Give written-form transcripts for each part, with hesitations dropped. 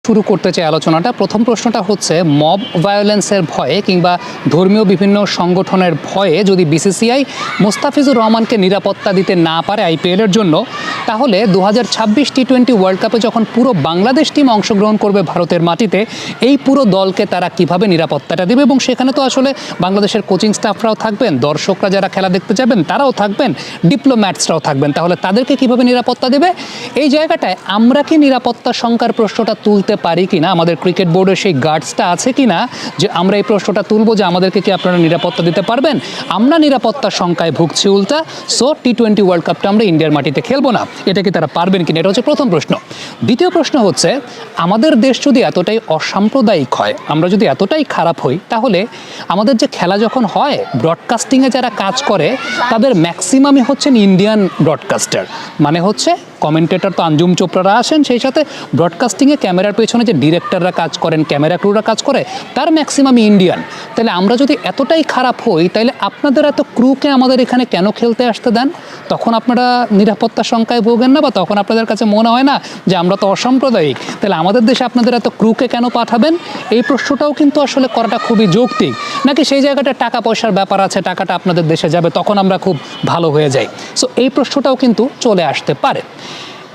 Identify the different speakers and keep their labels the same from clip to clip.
Speaker 1: শুরু করতে চাই আলোচনাটা। প্রথম প্রশ্নটা হচ্ছে, মব ভায়োলেন্সের ভয়ে কিংবা ধর্মীয় বিভিন্ন সংগঠনের ভয়ে যদি বিসিসিআই মোস্তাফিজুর রহমানকে নিরাপত্তা দিতে না পারে আইপিএলের জন্য, তাহলে 2026 টি-20 ওয়ার্ল্ড কাপে যখন পুরো বাংলাদেশ টিম অংশগ্রহণ করবে ভারতের মাটিতে, এই পুরো দলকে তারা কিভাবে নিরাপত্তাটা দেবে? এবং সেখানে তো আসলে বাংলাদেশের কোচিং স্টাফরাও থাকবেন, দর্শকরা যারা খেলা দেখতে যাবেন তারাও থাকবেন, ডিপ্লোম্যাটসরাও থাকবেন। তাহলে তাদেরকে কিভাবে নিরাপত্তা দেবে? এই জায়গাটায় আমরা কি নিরাপত্তা শঙ্কার প্রশ্নটা তুলতে পারি কিনা, আমাদের ক্রিকেট বোর্ডের সেই গার্ডসটা আছে কিনা যে আমরা এই প্রশ্নটা তুলবো যে আমাদেরকে কি আপনারা নিরাপত্তা দিতে পারবেন? আমরা নিরাপত্তা শঙ্কায় ভুগছি উল্টা, সো টি-20 ওয়ার্ল্ড কাপটা আমরা ইন্ডিয়ার মাটিতে খেলবো না। এটা কি তারা পারবেন কিনা? এটা হচ্ছে প্রথম প্রশ্ন। দ্বিতীয় প্রশ্ন হচ্ছে, আমাদের দেশ যদি এতটাই অসাম্প্রদায়িক হয়, আমরা যদি এতটাই খারাপ হই, তাহলে আমাদের যে খেলা যখন হয়, ব্রডকাস্টিংয়ে যারা কাজ করে তাদের ম্যাক্সিমামই হচ্ছেন ইন্ডিয়ান ব্রডকাস্টার। মানে হচ্ছে কমেন্টেটর তো আঞ্জুম চোপড়ারা আসেন, সেই সাথে ব্রডকাস্টিংয়ে ক্যামেরার পেছনে যে ডিরেক্টররা কাজ করেন, ক্যামেরা ক্রুরা কাজ করে, তার ম্যাক্সিমামই ইন্ডিয়ান। তাহলে আমরা যদি এতটাই খারাপ হই, তাহলে আপনাদের এত ক্রুকে আমাদের এখানে কেন খেলতে আসতে দেন? তখন আপনারা নিরাপত্তা শঙ্কায় ভোগেন না? বা তখন আপনাদের কাছে মনে হয় না যে আমরা তো অসাম্প্রদায়িক, তাহলে আমাদের দেশে আপনাদের এত ক্রুকে কেন পাঠাবেন? এই প্রশ্নটাও কিন্তু আসলে করাটা খুবই যৌক্তিক। নাকি সেই জায়গাটা টাকা পয়সার ব্যাপার আছে, টাকাটা আপনাদের দেশে যাবে, তখন আমরা খুব ভালো হয়ে যাই? সো এই প্রশ্নটাও কিন্তু চলে আসতে পারে।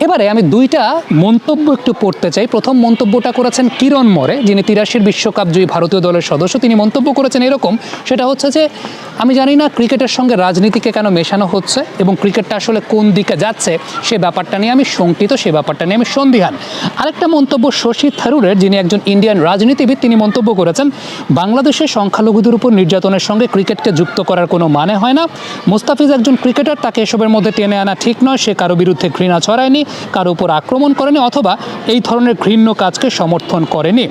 Speaker 1: এবারে আমি দুইটা মন্তব্য একটু পড়তে চাই। প্রথম মন্তব্যটা করেছেন কিরণ মরে, যিনি 83 বিশ্বকাপ জয়ী ভারতীয় দলের সদস্য। তিনি মন্তব্য করেছেন এরকম, সেটা হচ্ছে যে আমি জানি না ক্রিকেটের সঙ্গে রাজনীতিকে কেন মেশানো হচ্ছে এবং ক্রিকেটটা আসলে কোন দিকে যাচ্ছে সে ব্যাপারটা নিয়ে আমি শঙ্কিত, সে ব্যাপারটা নিয়ে আমি সন্দিহান। আরেকটা মন্তব্য শশী থারুরের, যিনি একজন ইন্ডিয়ান রাজনীতিবিদ, তিনি মন্তব্য করেছেন, বাংলাদেশের সংখ্যালঘুদের উপর নির্যাতনের সঙ্গে ক্রিকেটকে যুক্ত করার কোনো মানে হয় না। মোস্তাফিজ একজন ক্রিকেটার, তাকে এসবের মধ্যে টেনে আনা ঠিক নয়। সে কারো বিরুদ্ধে ঘৃণা ছড়ায়নি, কারো উপর আক্রমণ করেনি, অথবা এই ধরনের ঘৃণ্য কাজকে সমর্থন করেনি।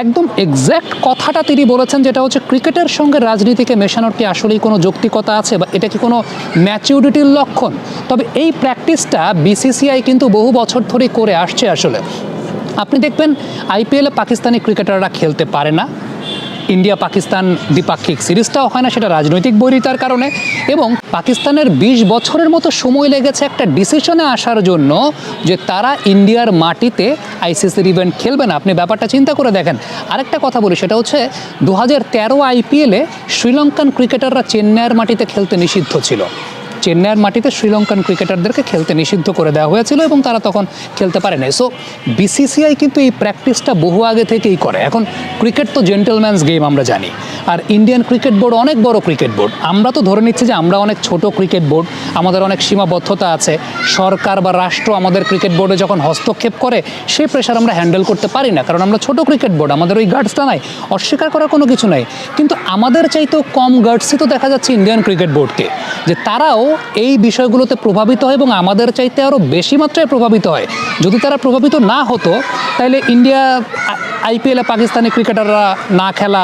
Speaker 1: একদম এক্স্যাক্ট কথাটা তিনি বলেছেন, যেটা হচ্ছে ক্রিকেটের সঙ্গে রাজনীতিকে মেশানোর কি আসলেই কোনো যৌক্তিকতা আছে, বা এটা কি কোনো ম্যাচিউরিটির লক্ষণ? তবে এই প্র্যাকটিসটা বিসিসিআই কিন্তু বহু বছর ধরেই করে আসছে। আসলে আপনি দেখবেন আইপিএলে পাকিস্তানি ক্রিকেটাররা খেলতে পারে না, ইন্ডিয়া পাকিস্তান দ্বিপাক্ষিক সিরিজটাও হয় না, সেটা রাজনৈতিক বৈরিতার কারণে। এবং পাকিস্তানের 20 বছরের মতো সময় লেগেছে একটা ডিসিশনে আসার জন্য যে তারা ইন্ডিয়ার মাটিতে আইসিসির ইভেন্ট খেলবে না। আপনি ব্যাপারটা চিন্তা করে দেখেন। আরেকটা কথা বলি, সেটা হচ্ছে 2013 আইপিএলে শ্রীলঙ্কান ক্রিকেটাররা চেন্নাইয়ের মাটিতে খেলতে নিষিদ্ধ ছিল। চেন্নাইয়ের মাটিতে শ্রীলঙ্কান ক্রিকেটারদেরকে খেলতে নিষিদ্ধ করে দেওয়া হয়েছিল এবং তারা তখন খেলতে পারে না। সো বিসিসিআই কিন্তু এই প্র্যাকটিসটা বহু আগে থেকেই করে। এখন ক্রিকেট তো জেন্টলম্যানস গেম আমরা জানি, আর ইন্ডিয়ান ক্রিকেট বোর্ড অনেক বড় ক্রিকেট বোর্ড। আমরা তো ধরে নিচ্ছি যে আমরা অনেক ছোট ক্রিকেট বোর্ড, আমাদের অনেক সীমাবদ্ধতা আছে। সরকার বা রাষ্ট্র আমাদের ক্রিকেট বোর্ডে যখন হস্তক্ষেপ করে, সেই প্রেশার আমরা হ্যান্ডেল করতে পারি না, কারণ আমরা ছোট ক্রিকেট বোর্ড, আমাদের ওই গার্ডসটা নাই। অস্বীকার করার কোনো কিছু নাই, কিন্তু আমাদের চাইতেও কম গার্ডসই তো দেখা যাচ্ছে ইন্ডিয়ান ক্রিকেট বোর্ডকে, যে তারাও এই বিষয়গুলোতে প্রভাবিত হয় এবং আমাদের চাইতে আরও বেশি মাত্রায় প্রভাবিত হয়। যদি তারা প্রভাবিত না হতো, তাহলে ইন্ডিয়া আইপিএলে পাকিস্তানি ক্রিকেটাররা না খেলা,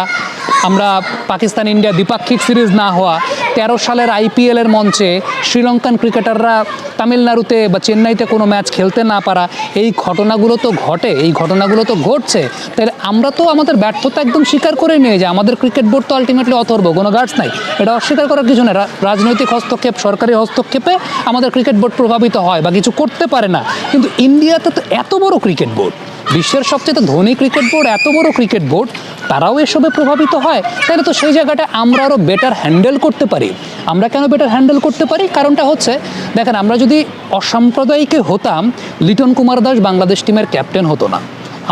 Speaker 1: আমরা পাকিস্তান ইন্ডিয়া দ্বিপাক্ষিক সিরিজ না হওয়া, 13 সালের আইপিএলের মঞ্চে শ্রীলঙ্কান ক্রিকেটাররা তামিলনাড়ুতে বা চেন্নাইতে কোনো ম্যাচ খেলতে না পারা, এই ঘটনাগুলো তো ঘটে, এই ঘটনাগুলো তো ঘটছে। তাহলে আমরা তো আমাদের ব্যর্থতা একদম স্বীকার করে নিয়ে যে আমাদের ক্রিকেট বোর্ড তো আলটিমেটলি অথর্ব, কোনো গার্ডস নাই, এটা অস্বীকার করার কিছু নেই। রাজনৈতিক হস্তক্ষেপ, সরকারি হস্তক্ষেপে আমাদের ক্রিকেট বোর্ড প্রভাবিত হয় বা কিছু করতে পারে না। কিন্তু ইন্ডিয়াতে তো এত বড় ক্রিকেট বোর্ড, বিশ্বের সবচেয়ে ধনী ক্রিকেট বোর্ড, এত বড় ক্রিকেট বোর্ড, তারাও এসবে প্রভাবিত হয়। তাহলে তো সেই জায়গাটা আমরা আরও বেটার হ্যান্ডেল করতে পারি। আমরা কেন বেটার হ্যান্ডেল করতে পারি? কারণটা হচ্ছে, দেখেন, আমরা যদি অসাম্প্রদায়িক হতাম, লিটন কুমার দাস বাংলাদেশ টিমের ক্যাপ্টেন হতো না।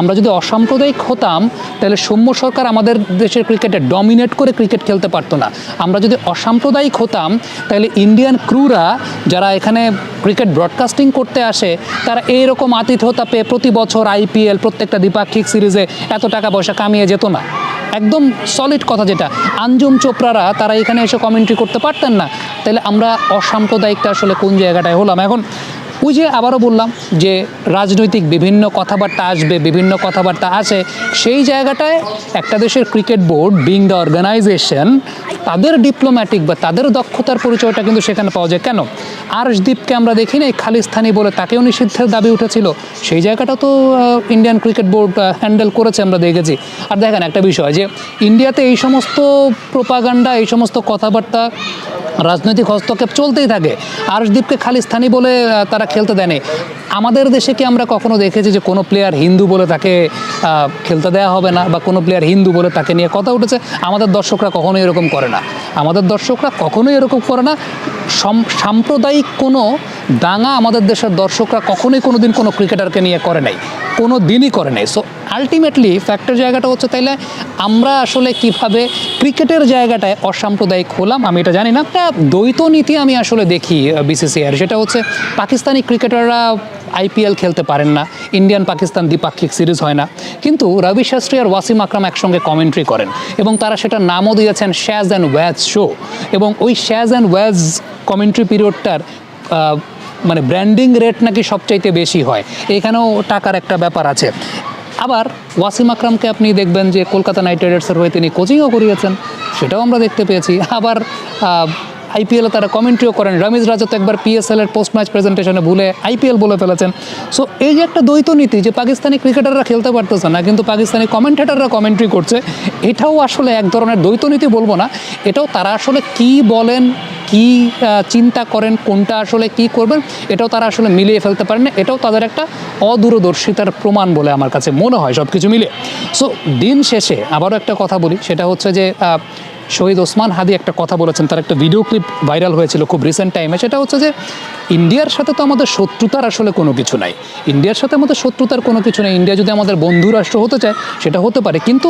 Speaker 1: আমরা যদি অসাম্প্রদায়িক হতাম, তাহলে সৌম্য সরকার আমাদের দেশের ক্রিকেটে ডমিনেট করে ক্রিকেট খেলতে পারতো না। আমরা যদি অসাম্প্রদায়িক হতাম, তাহলে ইন্ডিয়ান ক্রুরা যারা এখানে ক্রিকেট ব্রডকাস্টিং করতে আসে, তারা এইরকম আতিথ্যতা পেয়ে প্রতি বছর আইপিএল, প্রত্যেকটা দ্বিপাক্ষিক সিরিজে এত টাকা পয়সা কামিয়ে যেত না। একদম সলিড কথা, যেটা আঞ্জুম চোপড়ারা তারা এখানে এসে কমেন্ট্রি করতে পারতেন না। তাহলে আমরা অসাম্প্রদায়িকটা আসলে কোন জায়গাটায় হলাম? এখন ওই যে আবারও বললাম যে রাজনৈতিক বিভিন্ন কথাবার্তা আসবে, বিভিন্ন কথাবার্তা আছে, সেই জায়গাটায় একটা দেশের cricket board being the organization তাদের ডিপ্লোম্যাটিক বা তাদের দক্ষতার পরিচয়টা কিন্তু সেখানে পাওয়া যায়। কেন আর্শদীপকে আমরা দেখি না খালিস্তানি বলে তাকেও নিষিদ্ধের দাবি উঠেছিল, সেই জায়গাটা তো ইন্ডিয়ান ক্রিকেট বোর্ড হ্যান্ডেল করেছে, আমরা দেখেছি। আর দেখেন একটা বিষয় যে ইন্ডিয়াতে এই সমস্ত প্রোপাগান্ডা, এই সমস্ত কথাবার্তা, রাজনৈতিক হস্তক্ষেপ চলতেই থাকে। আর্শদীপকে খালিস্তানি বলে তারা খেলতে দেয়নি। আমাদের দেশে কি আমরা কখনো দেখেছি যে কোনো প্লেয়ার হিন্দু বলে তাকে খেলতে দেওয়া হবে না, বা কোনো প্লেয়ার হিন্দু বলে তাকে নিয়ে কথা উঠেছে? আমাদের দর্শকরা কখনোই এরকম করে না, আমাদের দর্শকরা কখনোই এরকম করে না। সাম্প্রদায়িক কোনো দাঙ্গা আমাদের দেশের দর্শকরা কখনোই কোনো দিন কোনো ক্রিকেটারকে নিয়ে করে নাই, কোনো দিনই করে নাই। সো আলটিমেটলি ফ্যাক্টের জায়গাটা হচ্ছে তাইলে আমরা আসলে কিভাবে ক্রিকেটের জায়গাটায় অসাম্প্রদায়িক হলাম আমি এটা জানি না। একটা দ্বৈত নীতি আমি আসলে দেখি বিসিসিআইয়ের, সেটা হচ্ছে পাকিস্তানি ক্রিকেটাররা আইপিএল খেলতে পারেন না, ইন্ডিয়ান পাকিস্তান দ্বিপাক্ষিক সিরিজ হয় না, কিন্তু রবি শাস্ত্রী আর ওয়াসিম আকরাম একসঙ্গে কমেন্ট্রি করেন এবং তারা সেটার নামও দিয়েছেন শ্যাজ অ্যান্ড ওয়াজ শো। এবং ওই শ্যাজ অ্যান্ড ওয়াজ কমেন্ট্রি পিরিয়ডটার মানে ব্র্যান্ডিং রেট নাকি সবচাইতে বেশি হয়, এখানেও টাকার একটা ব্যাপার আছে। আবার ওয়াসিম আকরামকে আপনি দেখবেন যে কলকাতা নাইট রাইডার্সের হয়ে তিনি কোচিংও করিয়েছেন, সেটাও আমরা দেখতে পেয়েছি। আবার আইপিএলে তারা কমেন্ট্রিও করেন। রমিজ রাজা তো একবার পিএসএলের পোস্ট ম্যাচ প্রেজেন্টেশনে ভুলে আইপিএল বলে ফেলেছেন। সো এই যে একটা দ্বৈত নীতি যে পাকিস্তানি ক্রিকেটাররা খেলতে পারতেছে না কিন্তু পাকিস্তানি কমেন্টেটাররা কমেন্ট্রি করছে, এটাও আসলে এক ধরনের দ্বৈত নীতি বলবো না, এটাও তারা আসলে কি বলেন, কি চিন্তা করেন, কোনটা আসলে কি করবেন, এটাও তারা আসলে মিলিয়ে ফেলতে পারেন না। এটাও তাদের একটা অদূরদর্শিতার প্রমাণ বলে আমার কাছে মনে হয় সব কিছু মিলে। সো দিন শেষে আবারও একটা কথা বলি, সেটা হচ্ছে যে শহীদ ওসমান হাদি একটা কথা বলেছেন, তার একটা ভিডিও ক্লিপ ভাইরাল হয়েছিল খুব রিসেন্ট টাইমে। সেটা হচ্ছে যে ইন্ডিয়ার সাথে তো আমাদের শত্রুতার আসলে কোনো কিছু নাই, ইন্ডিয়ার সাথে আমাদের শত্রুতার কোনো কিছু নেই। ইন্ডিয়া যদি আমাদের বন্ধু রাষ্ট্র হতে চায় সেটা হতে পারে, কিন্তু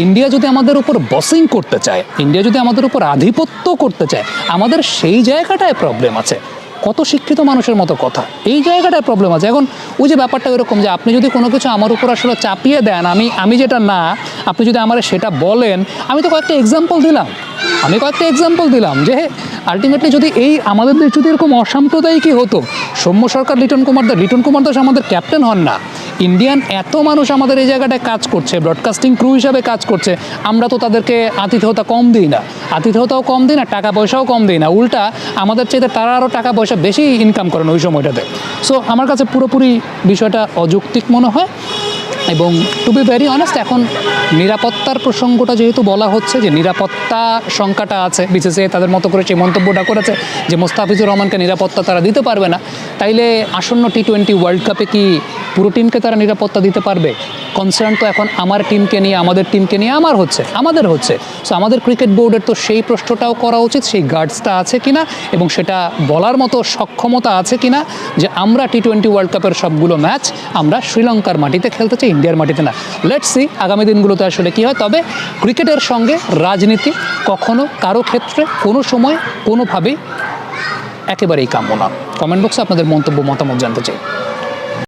Speaker 1: ইন্ডিয়া যদি আমাদের উপর বসিং করতে চায়, ইন্ডিয়া যদি আমাদের উপর আধিপত্য করতে চায়, আমাদের সেই জায়গাটায় প্রবলেম আছে। কত শিক্ষিত মানুষের মতো কথা, এই জায়গাটায় প্রবলেম আছে। এখন ওই যে ব্যাপারটা এরকম যে আপনি যদি কোনো কিছু আমার উপর আসলে চাপিয়ে দেন, আমি যেটা না, আপনি যদি আমার সেটা বলেন, আমি তো কয়েকটা এক্সাম্পল দিলাম যে আলটিমেটলি যদি এই আমাদের দেশ যদি এরকম অসাম্প্রদায়িকই হতো, সৌম্য সরকার, লিটন কুমার দাস আমাদের ক্যাপ্টেন হন না, ইন্ডিয়ান এত মানুষ আমাদের এই জায়গাটায় কাজ করছে, ব্রডকাস্টিং ক্রু হিসাবে কাজ করছে, আমরা তো তাদেরকে আতিথেয়তা কম দিই না, টাকা পয়সাও কম দিই না, উল্টা আমাদের চাইতে তারা আরও টাকা পয়সা বেশি ইনকাম করেন ওই সময়টাতে। সো আমার কাছে পুরোপুরি বিষয়টা অযৌক্তিক মনে হয়। এবং টু বি ভেরি অনেস্ট, এখন নিরাপত্তার প্রসঙ্গটা যেহেতু বলা হচ্ছে, যে নিরাপত্তা সংখ্যাটা আছে, বিসিসিআই তাদের মতো করে সেই মন্তব্যটা করেছে যে মোস্তাফিজুর রহমানকে নিরাপত্তা তারা দিতে পারবে না, তাইলে আসন্ন T20 ওয়ার্ল্ড কাপে কি পুরো টিমকে তারা নিরাপত্তা দিতে পারবে? কনসার্ন তো এখন আমার টিমকে নিয়ে, আমাদের টিমকে নিয়ে আমাদের হচ্ছে। সো আমাদের ক্রিকেট বোর্ডের তো সেই প্রশ্নটাও করা উচিত, সেই গার্ডসটা আছে কিনা এবং সেটা বলার মতো সক্ষমতা আছে কিনা যে আমরা T20 ওয়ার্ল্ড কাপের সবগুলো ম্যাচ আমরা শ্রীলঙ্কার মাটিতে খেলতে চাই, ইন্ডিয়ার মাটিতে না। লেটস সি আগামী দিনগুলোতে আসলে কী হয়। তবে ক্রিকেটের সঙ্গে রাজনীতি কখনো কারো ক্ষেত্রে কোনো সময় কোনোভাবেই একেবারেই কাম্য না। কমেন্ট বক্সে আপনাদের মন্তব্য মতামত জানতে চাই।